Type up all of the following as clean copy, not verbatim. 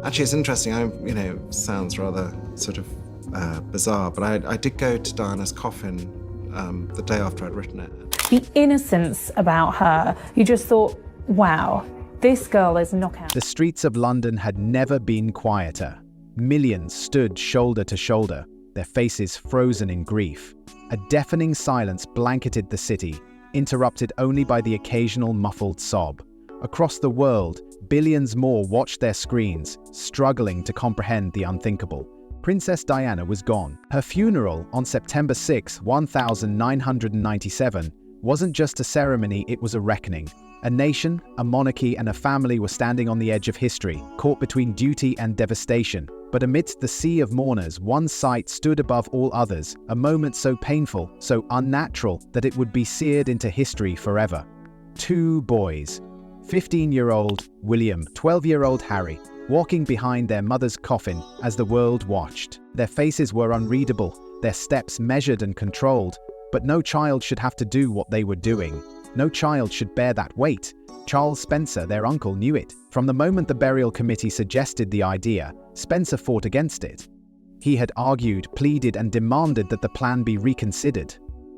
Actually, it's interesting. Sounds rather sort of bizarre, but I did go to Diana's coffin the day after I'd written it. The innocence about her, you just thought, wow, this girl is knockout. The streets of London had never been quieter. Millions stood shoulder to shoulder, their faces frozen in grief. A deafening silence blanketed the city, interrupted only by the occasional muffled sob. Across the world, billions more watched their screens, struggling to comprehend the unthinkable. Princess Diana was gone. Her funeral on September 6, 1997, wasn't just a ceremony, it was a reckoning. A nation, a monarchy, and a family were standing on the edge of history, caught between duty and devastation. But amidst the sea of mourners, one sight stood above all others, a moment so painful, so unnatural, that it would be seared into history forever. Two boys, 15-year-old William, 12-year-old Harry, walking behind their mother's coffin as the world watched. Their faces were unreadable, their steps measured and controlled, but no child should have to do what they were doing. No child should bear that weight. Charles Spencer, their uncle, knew it. From the moment the burial committee suggested the idea, Spencer fought against it. He had argued, pleaded, and demanded that the plan be reconsidered.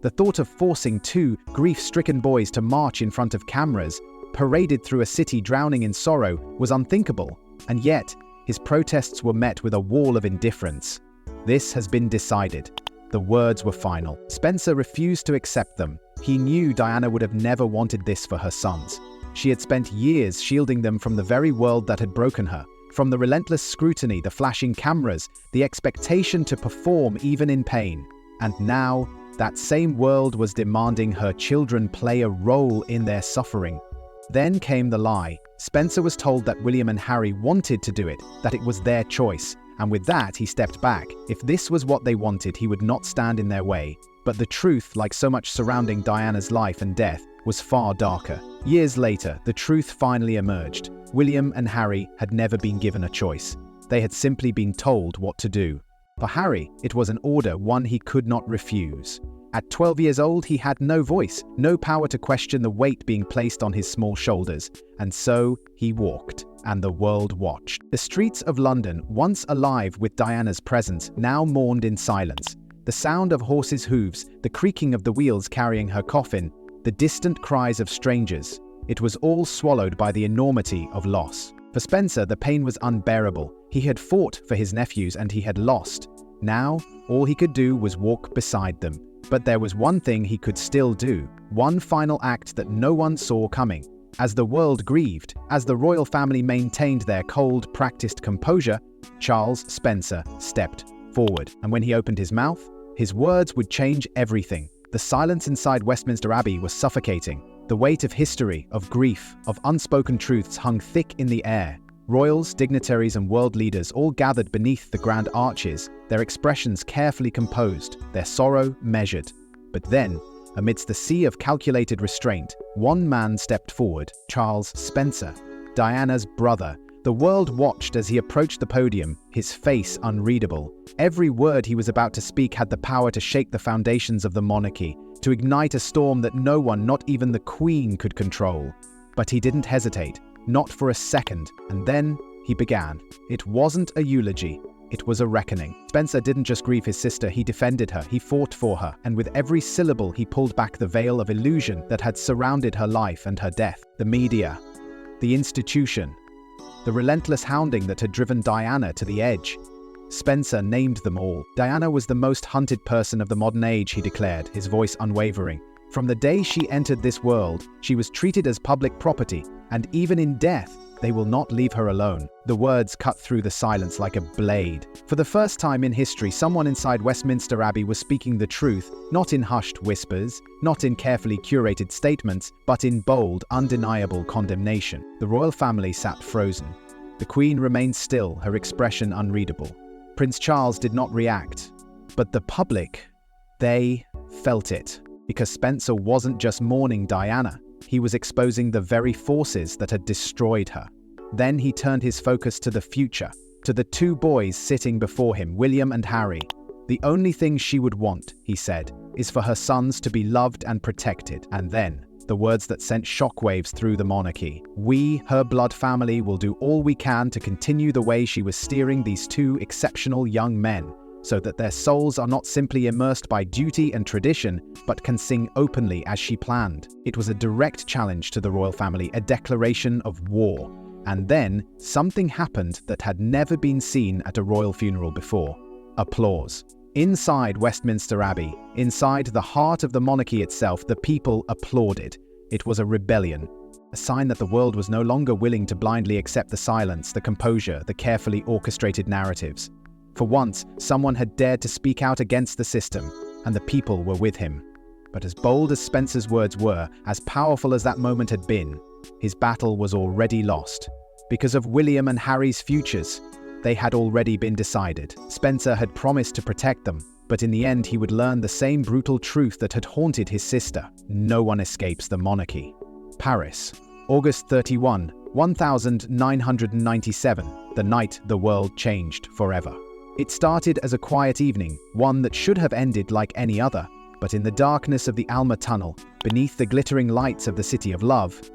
The thought of forcing two grief-stricken boys to march in front of cameras, paraded through a city drowning in sorrow, was unthinkable. And yet, his protests were met with a wall of indifference. This has been decided. The words were final. Spencer refused to accept them. He knew Diana would have never wanted this for her sons. She had spent years shielding them from the very world that had broken her, from the relentless scrutiny, the flashing cameras, the expectation to perform even in pain. And now, that same world was demanding her children play a role in their suffering. Then came the lie. Spencer was told that William and Harry wanted to do it, that it was their choice. And with that, he stepped back. If this was what they wanted, he would not stand in their way. But the truth, like so much surrounding Diana's life and death, was far darker. Years later, the truth finally emerged. William and Harry had never been given a choice. They had simply been told what to do. For Harry, it was an order, one he could not refuse. At 12 years old, he had no voice, no power to question the weight being placed on his small shoulders. And so, he walked, and the world watched. The streets of London, once alive with Diana's presence, now mourned in silence. The sound of horses' hooves, the creaking of the wheels carrying her coffin, the distant cries of strangers. It was all swallowed by the enormity of loss. For Spencer, the pain was unbearable. He had fought for his nephews and he had lost. Now, all he could do was walk beside them. But there was one thing he could still do, one final act that no one saw coming. As the world grieved, as the royal family maintained their cold, practiced composure, Charles Spencer stepped forward. And when he opened his mouth, his words would change everything. The silence inside Westminster Abbey was suffocating. The weight of history, of grief, of unspoken truths hung thick in the air. Royals, dignitaries, and world leaders all gathered beneath the grand arches, their expressions carefully composed, their sorrow measured. But then, amidst the sea of calculated restraint, one man stepped forward, Charles Spencer, Diana's brother. The world watched as he approached the podium, his face unreadable. Every word he was about to speak had the power to shake the foundations of the monarchy, to ignite a storm that no one, not even the Queen, could control. But he didn't hesitate. Not for a second, and then he began. It wasn't a eulogy, it was a reckoning. Spencer didn't just grieve his sister, he defended her, he fought for her, and with every syllable he pulled back the veil of illusion that had surrounded her life and her death. The media, the institution, the relentless hounding that had driven Diana to the edge. Spencer named them all. Diana was the most hunted person of the modern age, he declared, his voice unwavering. From the day she entered this world, she was treated as public property, and even in death, they will not leave her alone. The words cut through the silence like a blade. For the first time in history, someone inside Westminster Abbey was speaking the truth, not in hushed whispers, not in carefully curated statements, but in bold, undeniable condemnation. The royal family sat frozen. The Queen remained still, her expression unreadable. Prince Charles did not react. But the public, they felt it. Because Spencer wasn't just mourning Diana, he was exposing the very forces that had destroyed her. Then he turned his focus to the future, to the two boys sitting before him, William and Harry. The only thing she would want, he said, is for her sons to be loved and protected. And then, the the words that sent shockwaves through the monarchy. We, her blood family, will do all we can to continue the way she was steering these two exceptional young men, so that their souls are not simply immersed by duty and tradition, but can sing openly as she planned. It was a direct challenge to the royal family, a declaration of war. And then, something happened that had never been seen at a royal funeral before. Applause. Inside Westminster Abbey, inside the heart of the monarchy itself, the people applauded. It was a rebellion, a sign that the world was no longer willing to blindly accept the silence, the composure, the carefully orchestrated narratives. For once, someone had dared to speak out against the system, and the people were with him. But as bold as Spencer's words were, as powerful as that moment had been, his battle was already lost. Because of William and Harry's futures, they had already been decided. Spencer had promised to protect them, but in the end he would learn the same brutal truth that had haunted his sister. No one escapes the monarchy. Paris, August 31, 1997, the night the world changed forever. It started as a quiet evening, one that should have ended like any other, but in the darkness of the Alma Tunnel, beneath the glittering lights of the City of Love,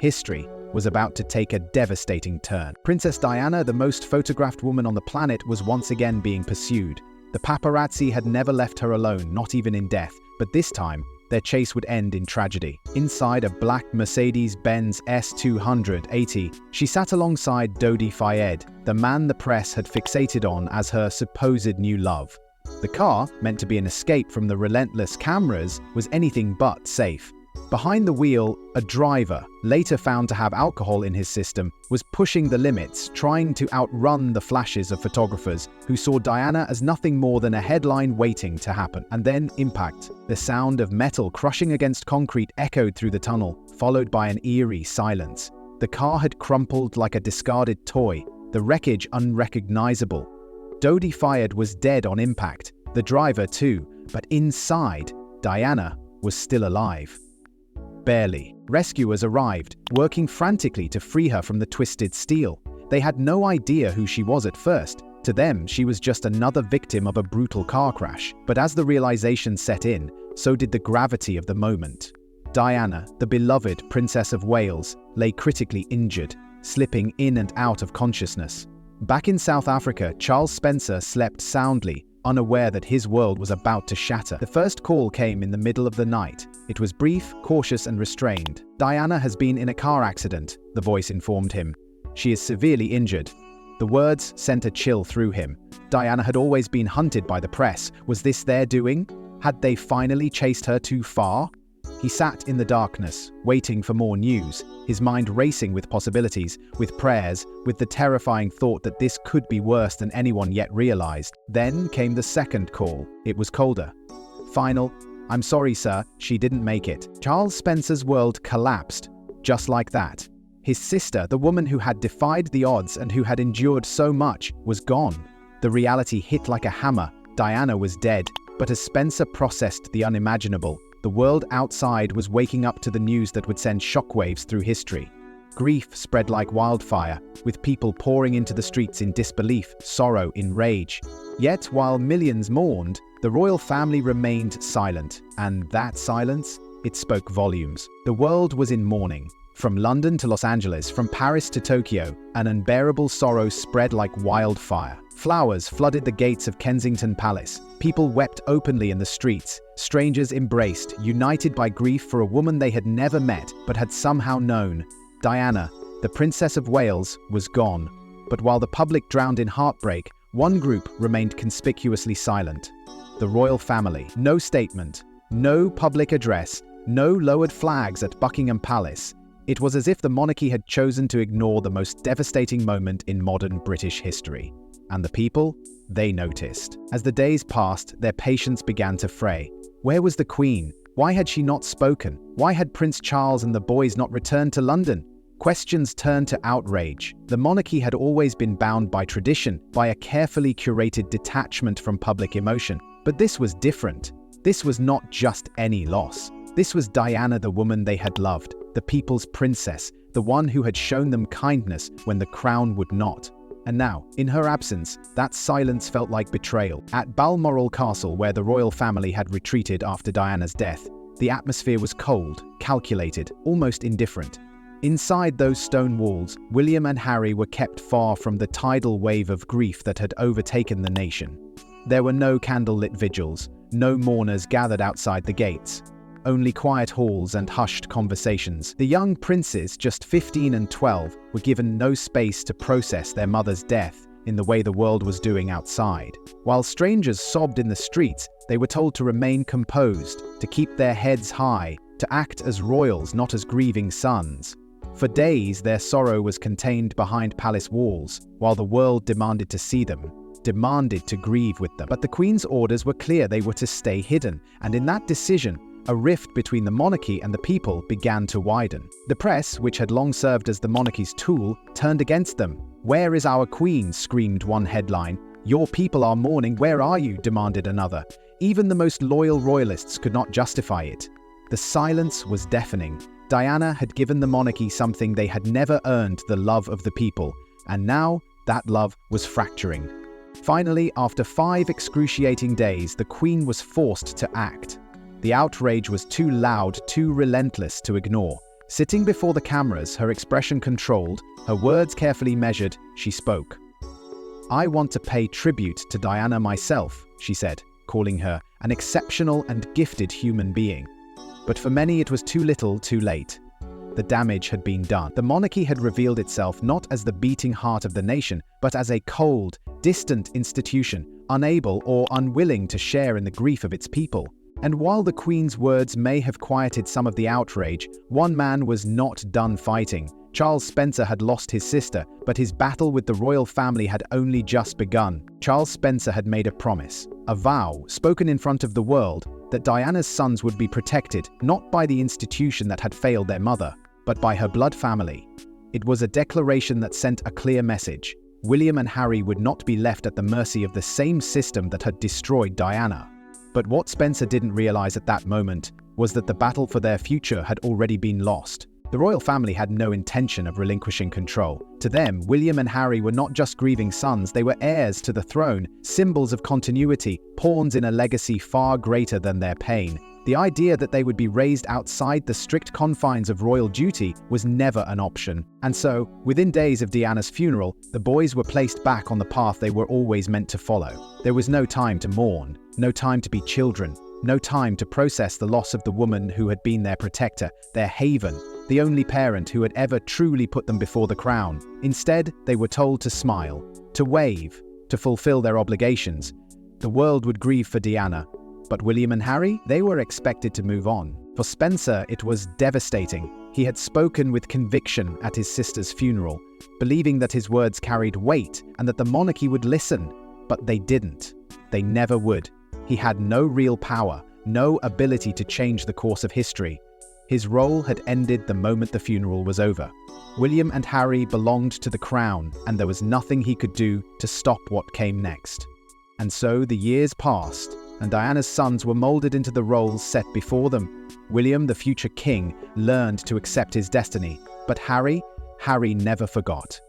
history was about to take a devastating turn. Princess Diana, the most photographed woman on the planet, was once again being pursued. The paparazzi had never left her alone, not even in death, but this time, their chase would end in tragedy. Inside a black Mercedes-Benz S280, she sat alongside Dodi Fayed, the man the press had fixated on as her supposed new love. The car, meant to be an escape from the relentless cameras, was anything but safe. Behind the wheel, a driver, later found to have alcohol in his system, was pushing the limits, trying to outrun the flashes of photographers who saw Diana as nothing more than a headline waiting to happen. And then impact. The sound of metal crushing against concrete echoed through the tunnel, followed by an eerie silence. The car had crumpled like a discarded toy, the wreckage unrecognizable. Dodi Fayed was dead on impact, the driver too, but inside, Diana was still alive. Barely. Rescuers arrived, working frantically to free her from the twisted steel. They had no idea who she was at first. To them, she was just another victim of a brutal car crash. But as the realization set in, so did the gravity of the moment. Diana, the beloved Princess of Wales, lay critically injured, slipping in and out of consciousness. Back in South Africa, Charles Spencer slept soundly, unaware that his world was about to shatter. The first call came in the middle of the night. It was brief, cautious, and restrained. "Diana has been in a car accident," the voice informed him. "She is severely injured." The words sent a chill through him. Diana had always been hunted by the press. Was this their doing? Had they finally chased her too far? He sat in the darkness, waiting for more news, his mind racing with possibilities, with prayers, with the terrifying thought that this could be worse than anyone yet realized. Then came the second call. It was colder. Final. "I'm sorry, sir, she didn't make it." Charles Spencer's world collapsed, just like that. His sister, the woman who had defied the odds and who had endured so much, was gone. The reality hit like a hammer. Diana was dead. But as Spencer processed the unimaginable, the world outside was waking up to the news that would send shockwaves through history. Grief spread like wildfire, with people pouring into the streets in disbelief, sorrow, in rage. Yet, while millions mourned, the royal family remained silent, and that silence, it spoke volumes. The world was in mourning. From London to Los Angeles, from Paris to Tokyo, an unbearable sorrow spread like wildfire. Flowers flooded the gates of Kensington Palace. People wept openly in the streets. Strangers embraced, united by grief for a woman they had never met, but had somehow known. Diana, the Princess of Wales, was gone. But while the public drowned in heartbreak, one group remained conspicuously silent. The royal family. No statement, no public address, no lowered flags at Buckingham Palace. It was as if the monarchy had chosen to ignore the most devastating moment in modern British history. And the people? They noticed. As the days passed, their patience began to fray. Where was the Queen? Why had she not spoken? Why had Prince Charles and the boys not returned to London? Questions turned to outrage. The monarchy had always been bound by tradition, by a carefully curated detachment from public emotion. But this was different. This was not just any loss. This was Diana, the woman they had loved, the people's princess, the one who had shown them kindness when the crown would not. And now, in her absence, that silence felt like betrayal. At Balmoral Castle, where the royal family had retreated after Diana's death, The atmosphere was cold, calculated, almost indifferent. Inside those stone walls, William and Harry were kept far from the tidal wave of grief that had overtaken the nation. There were no candlelit vigils, no mourners gathered outside the gates. Only quiet halls and hushed conversations. The young princes, just 15 and 12, were given no space to process their mother's death in the way the world was doing outside. While strangers sobbed in the streets, they were told to remain composed, to keep their heads high, to act as royals, not as grieving sons. For days, their sorrow was contained behind palace walls, while the world demanded to see them, demanded to grieve with them. But the Queen's orders were clear: they were to stay hidden, and in that decision, a rift between the monarchy and the people began to widen. The press, which had long served as the monarchy's tool, turned against them. "Where is our queen?" screamed one headline. "Your people are mourning. Where are you?" demanded another. Even the most loyal royalists could not justify it. The silence was deafening. Diana had given the monarchy something they had never earned: the love of the people, and now that love was fracturing. Finally, after 5 excruciating days, the Queen was forced to act. The outrage was too loud, too relentless to ignore. Sitting before the cameras, her expression controlled, her words carefully measured, she spoke. "I want to pay tribute to Diana myself," she said, calling her an exceptional and gifted human being. But for many it was too little, too late. The damage had been done. The monarchy had revealed itself not as the beating heart of the nation, but as a cold, distant institution, unable or unwilling to share in the grief of its people. And while the Queen's words may have quieted some of the outrage, one man was not done fighting. Charles Spencer had lost his sister, but his battle with the royal family had only just begun. Charles Spencer had made a promise, a vow, spoken in front of the world, that Diana's sons would be protected, not by the institution that had failed their mother, but by her blood family. It was a declaration that sent a clear message. William and Harry would not be left at the mercy of the same system that had destroyed Diana. But what Spencer didn't realize at that moment was that the battle for their future had already been lost. The royal family had no intention of relinquishing control. To them, William and Harry were not just grieving sons, they were heirs to the throne, symbols of continuity, pawns in a legacy far greater than their pain. The idea that they would be raised outside the strict confines of royal duty was never an option. And so, within days of Diana's funeral, the boys were placed back on the path they were always meant to follow. There was no time to mourn, no time to be children, no time to process the loss of the woman who had been their protector, their haven, the only parent who had ever truly put them before the crown. Instead, they were told to smile, to wave, to fulfill their obligations. The world would grieve for Diana, but William and Harry, they were expected to move on. For Spencer, it was devastating. He had spoken with conviction at his sister's funeral, believing that his words carried weight and that the monarchy would listen, but they didn't. They never would. He had no real power, no ability to change the course of history. His role had ended the moment the funeral was over. William and Harry belonged to the crown, and there was nothing he could do to stop what came next. And so the years passed, and Diana's sons were molded into the roles set before them. William, the future king, learned to accept his destiny, but Harry never forgot.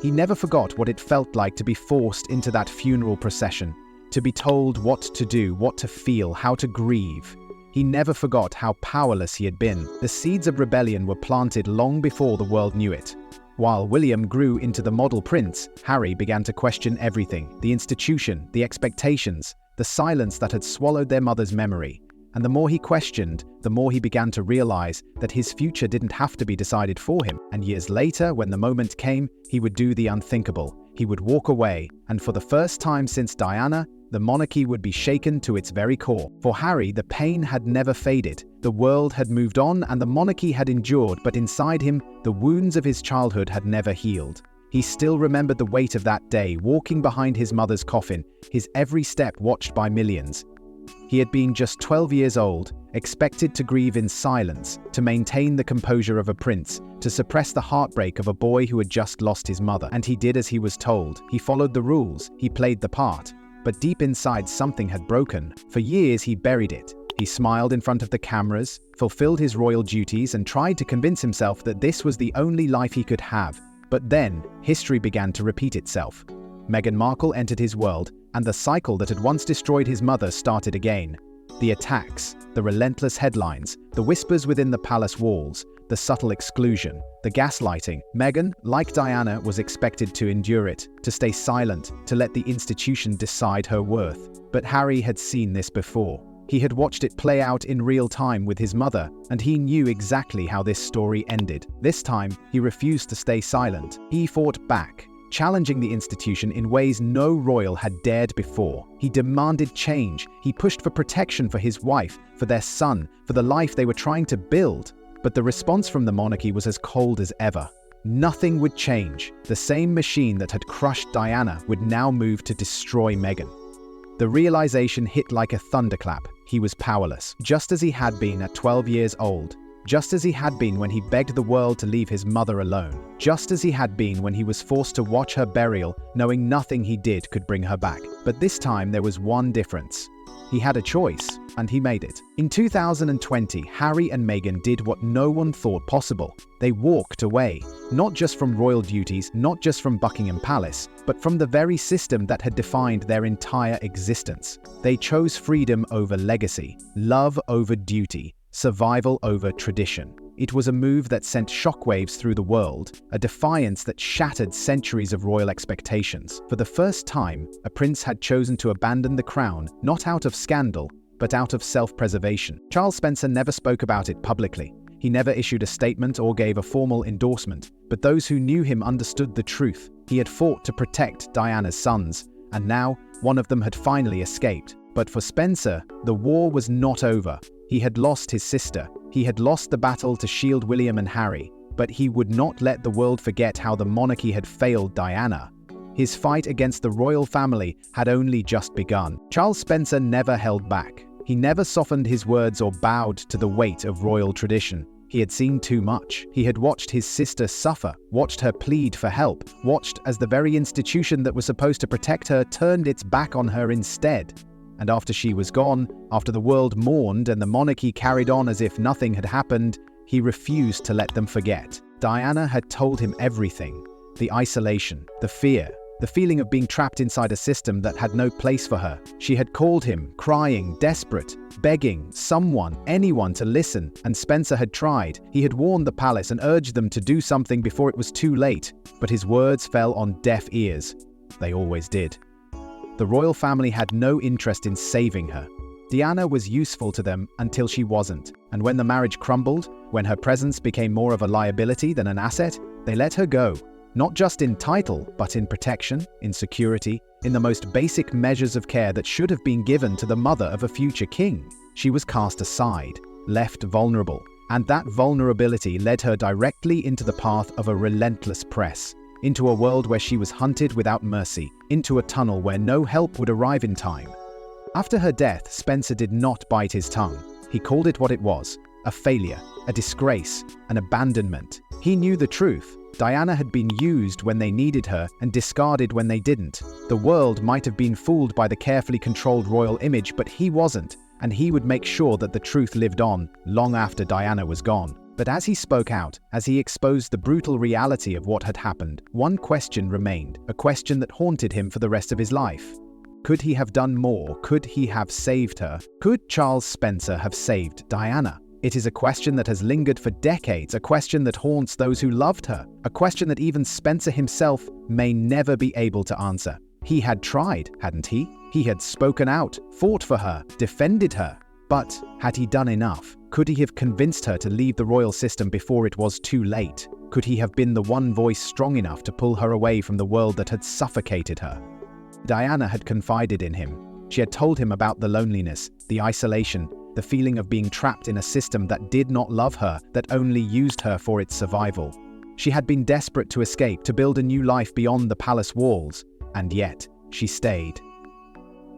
He never forgot what it felt like to be forced into that funeral procession, to be told what to do, what to feel, how to grieve. He never forgot how powerless he had been. The seeds of rebellion were planted long before the world knew it. While William grew into the model prince, Harry began to question everything: the institution, the expectations, the silence that had swallowed their mother's memory. And the more he questioned, the more he began to realize that his future didn't have to be decided for him. And years later, when the moment came, he would do the unthinkable. He would walk away, and for the first time since Diana, the monarchy would be shaken to its very core. For Harry, the pain had never faded. The world had moved on and the monarchy had endured, but inside him, the wounds of his childhood had never healed. He still remembered the weight of that day, walking behind his mother's coffin, his every step watched by millions. He had been just 12 years old, expected to grieve in silence, to maintain the composure of a prince, to suppress the heartbreak of a boy who had just lost his mother. And he did as he was told. He followed the rules, he played the part. But deep inside, something had broken. For years, he buried it. He smiled in front of the cameras, fulfilled his royal duties, and tried to convince himself that this was the only life he could have. But then, history began to repeat itself. Meghan Markle entered his world, and the cycle that had once destroyed his mother started again. The attacks, the relentless headlines, the whispers within the palace walls, the subtle exclusion, the gaslighting. Meghan, like Diana, was expected to endure it, to stay silent, to let the institution decide her worth. But Harry had seen this before. He had watched it play out in real time with his mother, and he knew exactly how this story ended. This time, he refused to stay silent. He fought back, challenging the institution in ways no royal had dared before. He demanded change. He pushed for protection for his wife, for their son, for the life they were trying to build. But the response from the monarchy was as cold as ever. Nothing would change. The same machine that had crushed Diana would now move to destroy Meghan. The realization hit like a thunderclap. He was powerless, just as he had been at 12 years old, just as he had been when he begged the world to leave his mother alone, just as he had been when he was forced to watch her burial, knowing nothing he did could bring her back. But this time there was one difference. He had a choice, and he made it. In 2020, Harry and Meghan did what no one thought possible. They walked away, not just from royal duties, not just from Buckingham Palace, but from the very system that had defined their entire existence. They chose freedom over legacy, love over duty, survival over tradition. It was a move that sent shockwaves through the world, a defiance that shattered centuries of royal expectations. For the first time, a prince had chosen to abandon the crown, not out of scandal, but out of self-preservation. Charles Spencer never spoke about it publicly. He never issued a statement or gave a formal endorsement, but those who knew him understood the truth. He had fought to protect Diana's sons, and now one of them had finally escaped. But for Spencer, the war was not over. He had lost his sister. He had lost the battle to shield William and Harry, but he would not let the world forget how the monarchy had failed Diana. His fight against the royal family had only just begun. Charles Spencer never held back. He never softened his words or bowed to the weight of royal tradition. He had seen too much. He had watched his sister suffer, watched her plead for help, watched as the very institution that was supposed to protect her turned its back on her instead. And after she was gone, after the world mourned and the monarchy carried on as if nothing had happened, he refused to let them forget. Diana had told him everything. The isolation, the fear, the feeling of being trapped inside a system that had no place for her. She had called him, crying, desperate, begging someone, anyone to listen, and Spencer had tried. He had warned the palace and urged them to do something before it was too late, but his words fell on deaf ears. They always did. The royal family had no interest in saving her. Diana was useful to them until she wasn't, and when the marriage crumbled, when her presence became more of a liability than an asset, they let her go. Not just in title, but in protection, in security, in the most basic measures of care that should have been given to the mother of a future king. She was cast aside, left vulnerable, and that vulnerability led her directly into the path of a relentless press, into a world where she was hunted without mercy, into a tunnel where no help would arrive in time. After her death, Spencer did not bite his tongue. He called it what it was, a failure, a disgrace, an abandonment. He knew the truth. Diana had been used when they needed her and discarded when they didn't. The world might have been fooled by the carefully controlled royal image, but he wasn't, and he would make sure that the truth lived on long after Diana was gone. But as he spoke out, as he exposed the brutal reality of what had happened, one question remained, a question that haunted him for the rest of his life. Could he have done more? Could he have saved her? Could Charles Spencer have saved Diana? It is a question that has lingered for decades, a question that haunts those who loved her, a question that even Spencer himself may never be able to answer. He had tried, hadn't he? He had spoken out, fought for her, defended her. But had he done enough? Could he have convinced her to leave the royal system before it was too late? Could he have been the one voice strong enough to pull her away from the world that had suffocated her? Diana had confided in him. She had told him about the loneliness, the isolation, the feeling of being trapped in a system that did not love her, that only used her for its survival. She had been desperate to escape, to build a new life beyond the palace walls, and yet she stayed.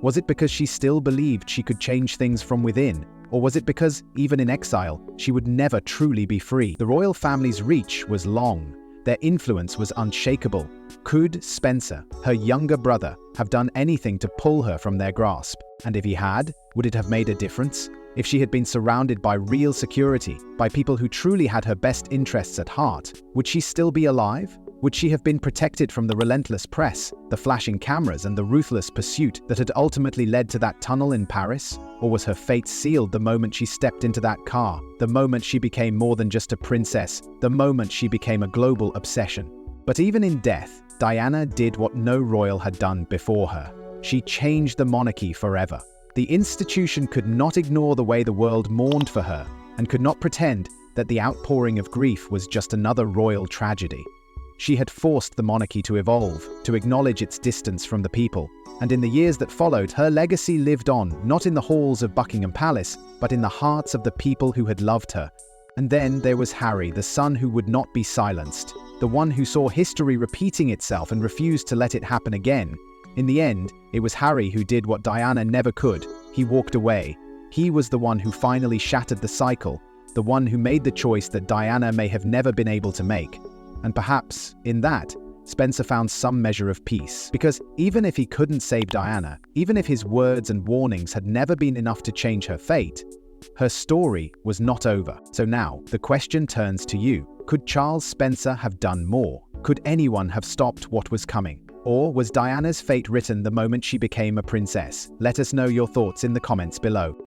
Was it because she still believed she could change things from within? Or was it because, even in exile, she would never truly be free? The royal family's reach was long. Their influence was unshakable. Could Spencer, her younger brother, have done anything to pull her from their grasp? And if he had, would it have made a difference? If she had been surrounded by real security, by people who truly had her best interests at heart, would she still be alive? Would she have been protected from the relentless press, the flashing cameras, and the ruthless pursuit that had ultimately led to that tunnel in Paris? Or was her fate sealed the moment she stepped into that car, the moment she became more than just a princess, the moment she became a global obsession? But even in death, Diana did what no royal had done before her. She changed the monarchy forever. The institution could not ignore the way the world mourned for her, and could not pretend that the outpouring of grief was just another royal tragedy. She had forced the monarchy to evolve, to acknowledge its distance from the people, and in the years that followed, her legacy lived on, not in the halls of Buckingham Palace, but in the hearts of the people who had loved her. And then there was Harry, the son who would not be silenced, the one who saw history repeating itself and refused to let it happen again. In the end, it was Harry who did what Diana never could. He walked away. He was the one who finally shattered the cycle, the one who made the choice that Diana may have never been able to make. And perhaps, in that, Spencer found some measure of peace. Because even if he couldn't save Diana, even if his words and warnings had never been enough to change her fate, her story was not over. So now, the question turns to you. Could Charles Spencer have done more? Could anyone have stopped what was coming? Or was Diana's fate written the moment she became a princess? Let us know your thoughts in the comments below.